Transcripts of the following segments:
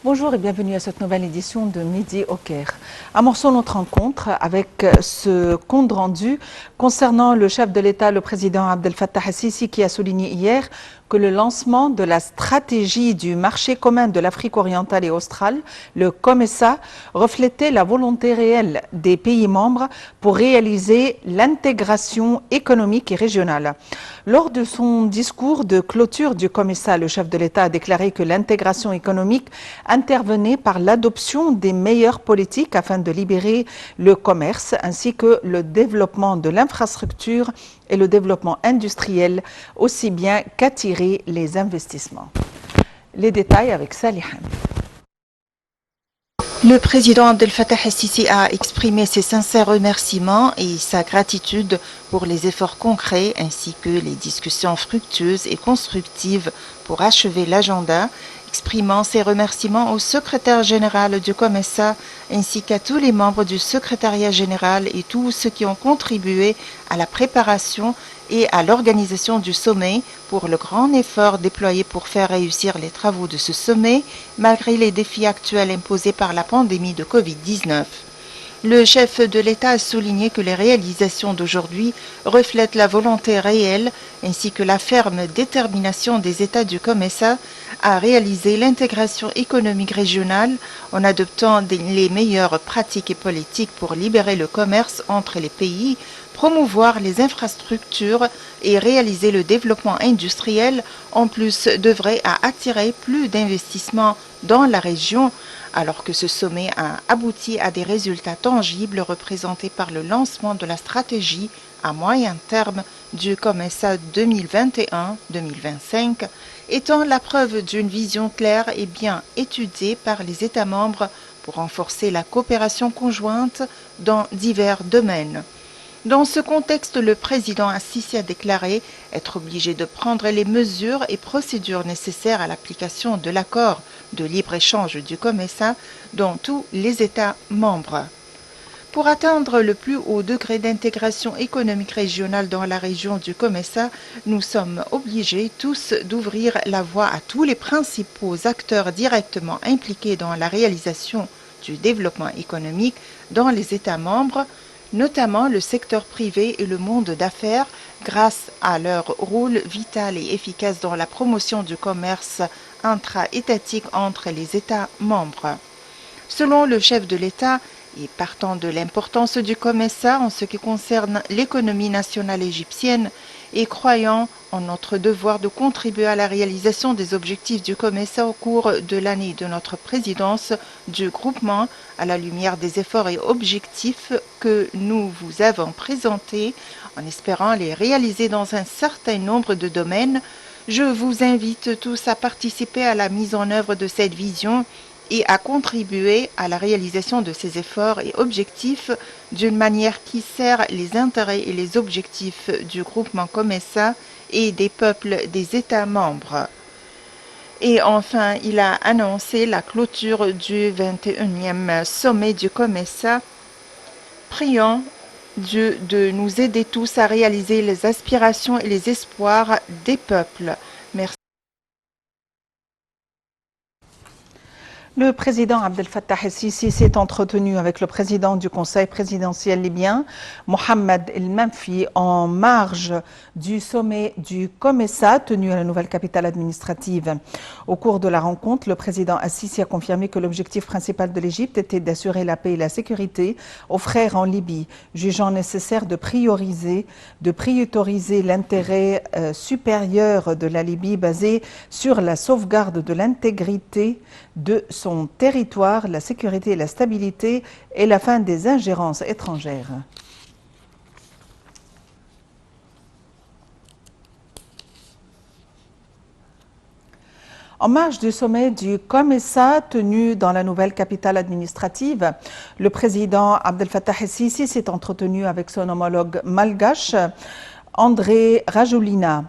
Bonjour et bienvenue à cette nouvelle édition de Midi au Caire. Amorçons notre rencontre avec ce compte rendu concernant le chef de l'État, le président Abdel Fattah el-Sisi, qui a souligné hier que le lancement de la stratégie du marché commun de l'Afrique orientale et australe, le COMESA, reflétait la volonté réelle des pays membres pour réaliser l'intégration économique et régionale. Lors de son discours de clôture du COMESA, le chef de l'État a déclaré que l'intégration économique intervenait par l'adoption des meilleures politiques afin de libérer le commerce ainsi que le développement de l'infrastructure et le développement industriel, aussi bien qu'attirer les investissements. Les détails avec Salihan. Le président Abdel Fattah el-Sisi a exprimé ses sincères remerciements et sa gratitude pour les efforts concrets ainsi que les discussions fructueuses et constructives pour achever l'agenda, exprimant ses remerciements au secrétaire général du COMESA ainsi qu'à tous les membres du secrétariat général et tous ceux qui ont contribué à la préparation et à l'organisation du sommet pour le grand effort déployé pour faire réussir les travaux de ce sommet malgré les défis actuels imposés par la pandémie de Covid-19. Le chef de l'État a souligné que les réalisations d'aujourd'hui reflètent la volonté réelle ainsi que la ferme détermination des États du COMESA à réaliser l'intégration économique régionale en adoptant les meilleures pratiques et politiques pour libérer le commerce entre les pays, promouvoir les infrastructures et réaliser le développement industriel, en plus d'œuvrer à attirer plus d'investissements dans la région, alors que ce sommet a abouti à des résultats tangibles représentés par le lancement de la stratégie à moyen terme du COMESA 2021-2025, étant la preuve d'une vision claire et bien étudiée par les États membres pour renforcer la coopération conjointe dans divers domaines. Dans ce contexte, le président el-Sisi a déclaré être obligé de prendre les mesures et procédures nécessaires à l'application de l'accord de libre-échange du COMESA dans tous les États membres. Pour atteindre le plus haut degré d'intégration économique régionale dans la région du COMESA, nous sommes obligés tous d'ouvrir la voie à tous les principaux acteurs directement impliqués dans la réalisation du développement économique dans les États membres, notamment le secteur privé et le monde d'affaires, grâce à leur rôle vital et efficace dans la promotion du commerce intra-étatique entre les États membres. Selon le chef de l'État, et partant de l'importance du COMESA en ce qui concerne l'économie nationale égyptienne, et croyant en notre devoir de contribuer à la réalisation des objectifs du COMESA au cours de l'année de notre présidence du groupement, à la lumière des efforts et objectifs que nous vous avons présentés, en espérant les réaliser dans un certain nombre de domaines, je vous invite tous à participer à la mise en œuvre de cette vision et à contribuer à la réalisation de ces efforts et objectifs d'une manière qui sert les intérêts et les objectifs du groupement COMESA et des peuples des États membres. Et enfin, il a annoncé la clôture du 21e sommet du COMESA, priant Dieu de nous aider tous à réaliser les aspirations et les espoirs des peuples. Merci. Le président Abdel Fattah el-Sisi s'est entretenu avec le président du Conseil présidentiel libyen, Mohamed El-Menfi, en marge du sommet du COMESA tenu à la nouvelle capitale administrative. Au cours de la rencontre, le président el-Sisi a confirmé que l'objectif principal de l'Égypte était d'assurer la paix et la sécurité aux frères en Libye, jugeant nécessaire de prioriser l'intérêt supérieur de la Libye basé sur la sauvegarde de l'intégrité de son territoire, la sécurité et la stabilité et la fin des ingérences étrangères. En marge du sommet du COMESA tenu dans la nouvelle capitale administrative, le président Abdel Fattah el-Sisi s'est entretenu avec son homologue malgache, André Rajoelina.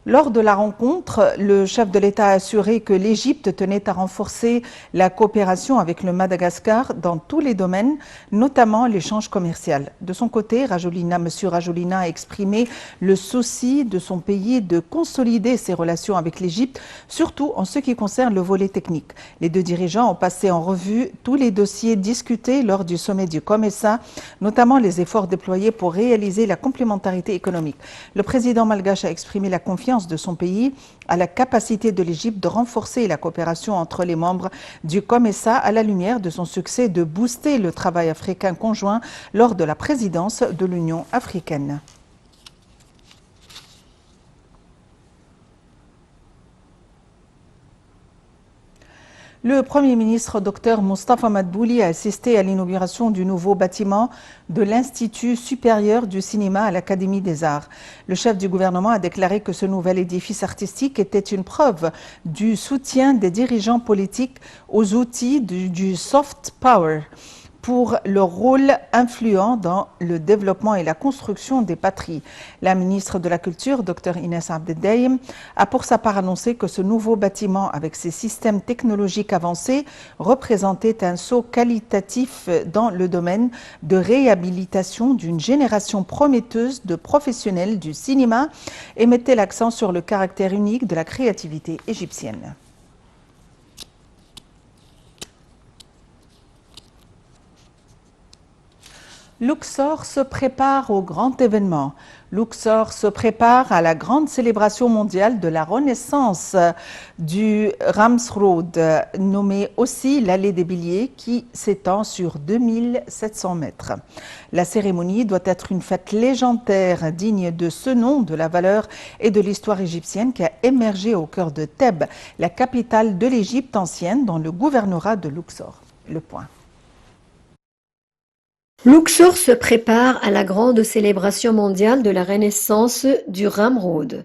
Lors de la rencontre, le chef de l'État a assuré que l'Égypte tenait à renforcer la coopération avec le Madagascar dans tous les domaines, notamment l'échange commercial. De son côté, M. Rajolina a exprimé le souci de son pays de consolider ses relations avec l'Égypte, surtout en ce qui concerne le volet technique. Les deux dirigeants ont passé en revue tous les dossiers discutés lors du sommet du COMESA, notamment les efforts déployés pour réaliser la complémentarité économique. Le président malgache a exprimé la confiance de son pays à la capacité de l'Égypte de renforcer la coopération entre les membres du COMESA à la lumière de son succès de booster le travail africain conjoint lors de la présidence de l'Union africaine. Le Premier ministre Dr Moustapha Madbouli a assisté à l'inauguration du nouveau bâtiment de l'Institut supérieur du cinéma à l'Académie des arts. Le chef du gouvernement a déclaré que ce nouvel édifice artistique était une preuve du soutien des dirigeants politiques aux outils du soft power pour leur rôle influent dans le développement et la construction des patries. La ministre de la Culture, Dr Inès Abdeldaïm, a pour sa part annoncé que ce nouveau bâtiment, avec ses systèmes technologiques avancés, représentait un saut qualitatif dans le domaine de réhabilitation d'une génération prometteuse de professionnels du cinéma et mettait l'accent sur le caractère unique de la créativité égyptienne. Luxor se prépare au grand événement. Luxor se prépare à la grande célébration mondiale de la renaissance du Ramsrud, nommée aussi l'allée des Béliers, qui s'étend sur 2700 mètres. La cérémonie doit être une fête légendaire digne de ce nom, de la valeur et de l'histoire égyptienne qui a émergé au cœur de Thèbes, la capitale de l'Égypte ancienne, dans le gouvernorat de Luxor. Le point. Luxor se prépare à la grande célébration mondiale de la renaissance du Ramrud.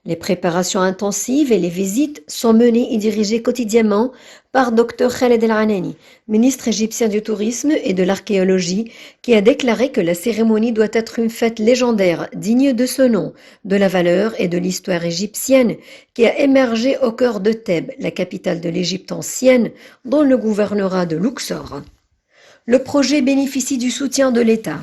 Les préparations intensives et les visites sont menées et dirigées quotidiennement par Dr Khaled El-Anani, ministre égyptien du tourisme et de l'archéologie, qui a déclaré que la cérémonie doit être une fête légendaire digne de ce nom, de la valeur et de l'histoire égyptienne qui a émergé au cœur de Thèbes, la capitale de l'Égypte ancienne, dans le gouvernorat de Luxor. Le projet bénéficie du soutien de l'État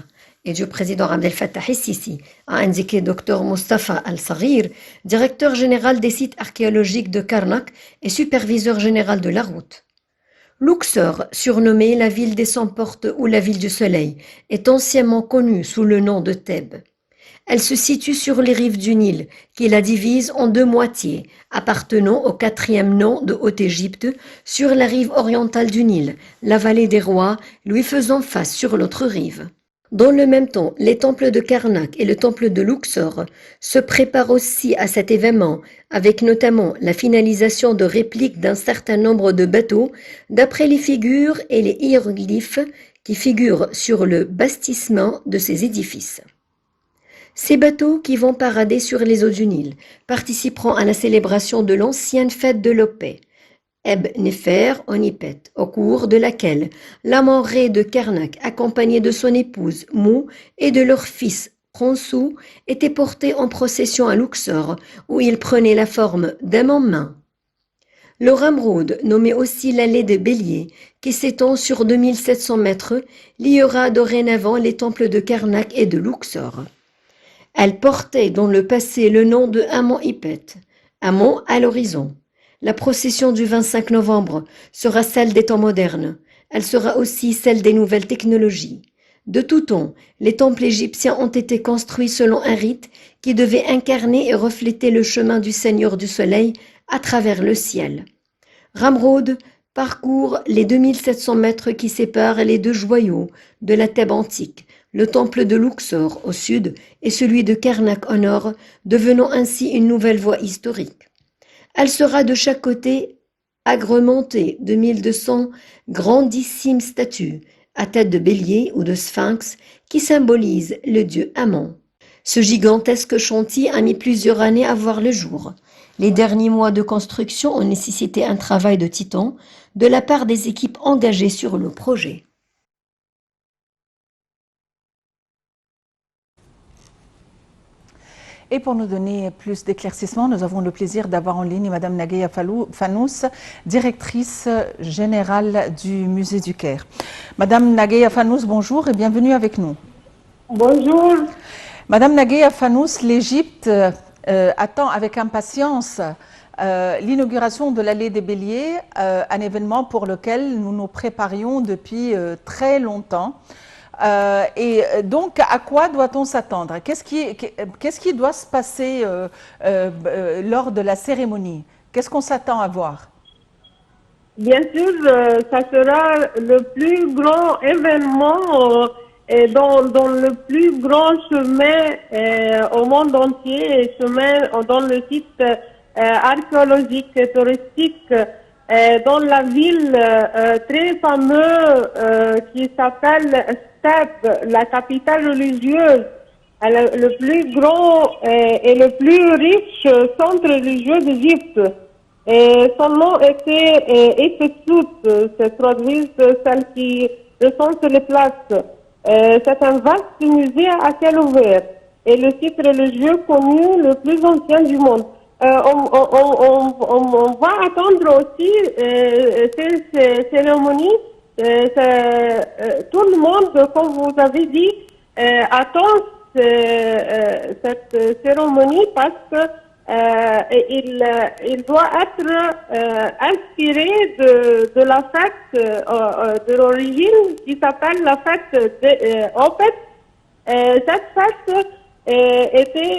et du président Abdel Fattah el-Sisi, a indiqué Dr Moustapha Al-Saghir, directeur général des sites archéologiques de Karnak et superviseur général de la route. Luxor, surnommée la ville des 100 portes ou la ville du soleil, est anciennement connue sous le nom de Thèbes. Elle se situe sur les rives du Nil, qui la divise en deux moitiés, appartenant au quatrième nom de Haute-Égypte, sur la rive orientale du Nil, la vallée des rois, lui faisant face sur l'autre rive. Dans le même temps, les temples de Karnak et le temple de Luxor se préparent aussi à cet événement, avec notamment la finalisation de répliques d'un certain nombre de bateaux, d'après les figures et les hiéroglyphes qui figurent sur le bastissement de ces édifices. Ces bateaux qui vont parader sur les eaux du Nil participeront à la célébration de l'ancienne fête de l'Opé, Eb Nefer Onipet, au cours de laquelle l'Amen-Ré de Karnak, accompagné de son épouse Mou et de leur fils Khonsou, était porté en procession à Luxor, où il prenait la forme d'âme en main. Le Ramrud, nommé aussi l'allée des Béliers, qui s'étend sur 2700 mètres, liera dorénavant les temples de Karnak et de Luxor. Elle portait dans le passé le nom de Amon-Ipet, Amon à l'horizon. La procession du 25 novembre sera celle des temps modernes. Elle sera aussi celle des nouvelles technologies. De tout temps, les temples égyptiens ont été construits selon un rite qui devait incarner et refléter le chemin du Seigneur du Soleil à travers le ciel. Ramrud parcourt les 2700 mètres qui séparent les deux joyaux de la Thèbes antique, le temple de Luxor au sud et celui de Karnak au nord, devenant ainsi une nouvelle voie historique. Elle sera de chaque côté agrémentée de 1200 grandissimes statues à tête de bélier ou de sphinx qui symbolisent le dieu Amon. Ce gigantesque chantier a mis plusieurs années à voir le jour. Les derniers mois de construction ont nécessité un travail de titan de la part des équipes engagées sur le projet. Et pour nous donner plus d'éclaircissements, nous avons le plaisir d'avoir en ligne Madame Naguia Fanous, directrice générale du Musée du Caire. Madame Naguia Fanous, bonjour et bienvenue avec nous. Bonjour. Madame Naguia Fanous, l'Égypte attend avec impatience l'inauguration de l'Allée des Béliers, un événement pour lequel nous nous préparions depuis très longtemps. Et donc, à quoi doit-on s'attendre? Qu'est-ce qui doit se passer lors de la cérémonie? Qu'est-ce qu'on s'attend à voir? Bien sûr, ça sera le plus grand événement et dans le plus grand chemin au monde entier, et chemin dans le site archéologique et touristique dans la ville très fameuse qui s'appelle Steb, la capitale religieuse, le plus grand et le plus riche centre religieux d'Égypte. Et son nom était Efesut, c'est traduit celle qui recense les places. C'est un vaste musée à ciel ouvert et le site religieux connu le plus ancien du monde. On va attendre aussi ces cérémonies. Tout le monde, comme vous avez dit, attend cette cérémonie parce que il doit être inspiré de la fête de l'origine qui s'appelle la fête de Opet. Cette fête était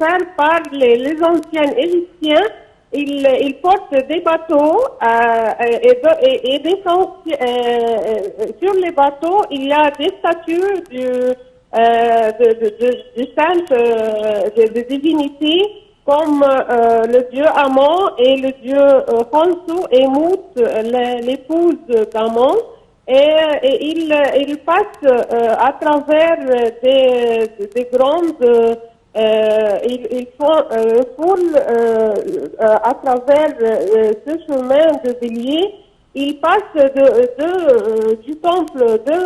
faite par les anciens Égyptiens. Ils portent des bateaux et sur les bateaux, il y a des statues de saintes, de divinités, comme le dieu Amon et le dieu Khonsou et Mout, l'épouse d'Amon. Et il passe à travers des grandes, ils font foule à travers ce chemin de bélier. Ils passent du temple de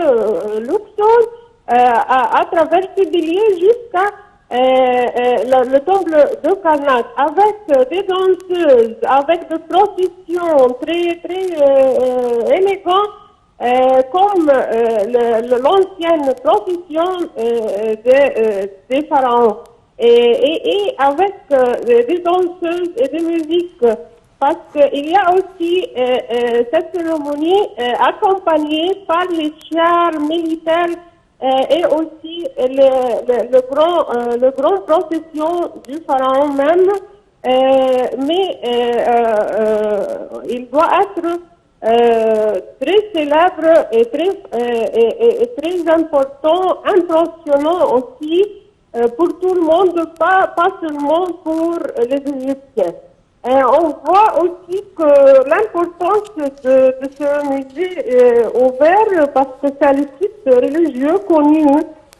Luxor à travers ce bélier jusqu'à le temple de Karnak, avec des danseuses, avec des processions très élégantes, comme l'ancienne procession des pharaons, et avec des danseuses et des musiques, parce qu'il y a aussi cette cérémonie accompagnée par les chars militaires et aussi le grand procession du pharaon même, mais il doit être très célèbre et très important, impressionnant aussi pour tout le monde, pas seulement pour les Égyptiens. On voit aussi que l'importance de ce musée ouvert, parce que c'est le site religieux connu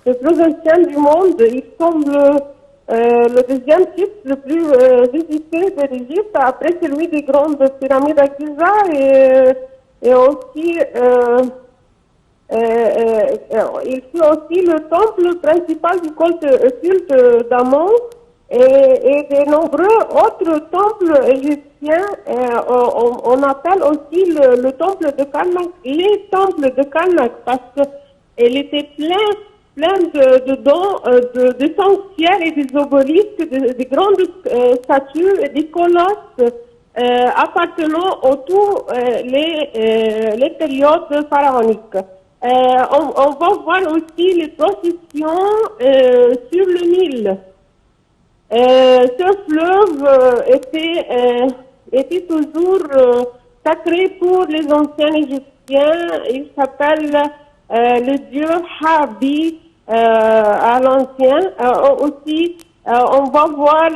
le plus ancien du monde. Il semble le deuxième site le plus visité de l'Égypte, après celui des grandes pyramides à Giza, et aussi il fut aussi le temple principal du culte d'Amon. Et de nombreux autres temples égyptiens, on appelle aussi le temple de Karnak, les temples de Karnak, parce qu'il était plein d'essentiels et des obélisques, de grandes statues et des colosses appartenant à toutes les périodes pharaoniques. On va voir aussi les processions sur le Nil. Ce fleuve était toujours sacré pour les anciens Égyptiens. Il s'appelle le dieu Habi à l'ancien. Aussi, on va voir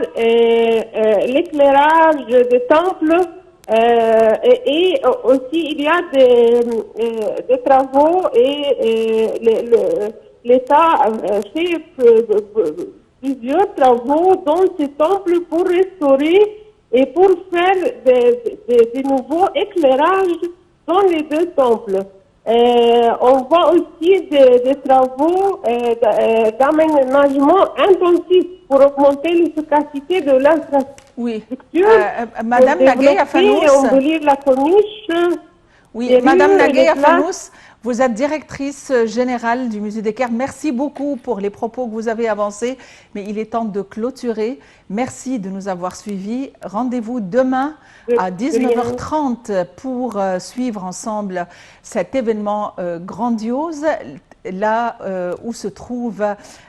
l'éclairage des temples et aussi il y a des travaux et l'État fait plusieurs travaux dans ces temples pour restaurer et pour faire des nouveaux éclairages dans les deux temples. On voit aussi des travaux d'aménagement intensif pour augmenter l'efficacité de l'infrastructure. Oui. Pour Madame Nagaya développer et Fanous. embellir la corniche. Oui, les Madame lieux et Nagaya les places. Fanous, vous êtes directrice générale du Musée des Caire. Merci beaucoup pour les propos que vous avez avancés, mais il est temps de clôturer. Merci de nous avoir suivis. Rendez-vous demain à 19h30 pour suivre ensemble cet événement grandiose. Là où se trouve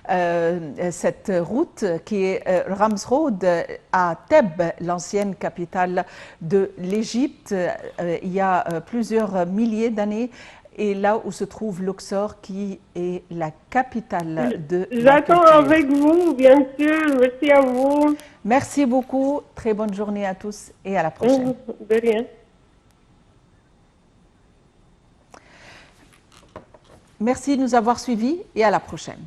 cette route qui est Rams Road à Thèbes, l'ancienne capitale de l'Égypte, il y a plusieurs milliers d'années, et là où se trouve Luxor qui est la capitale de la J'attends culture. avec vous, bien sûr. Merci à vous. Merci beaucoup, très bonne journée à tous et à la prochaine. De rien. Merci de nous avoir suivis et à la prochaine.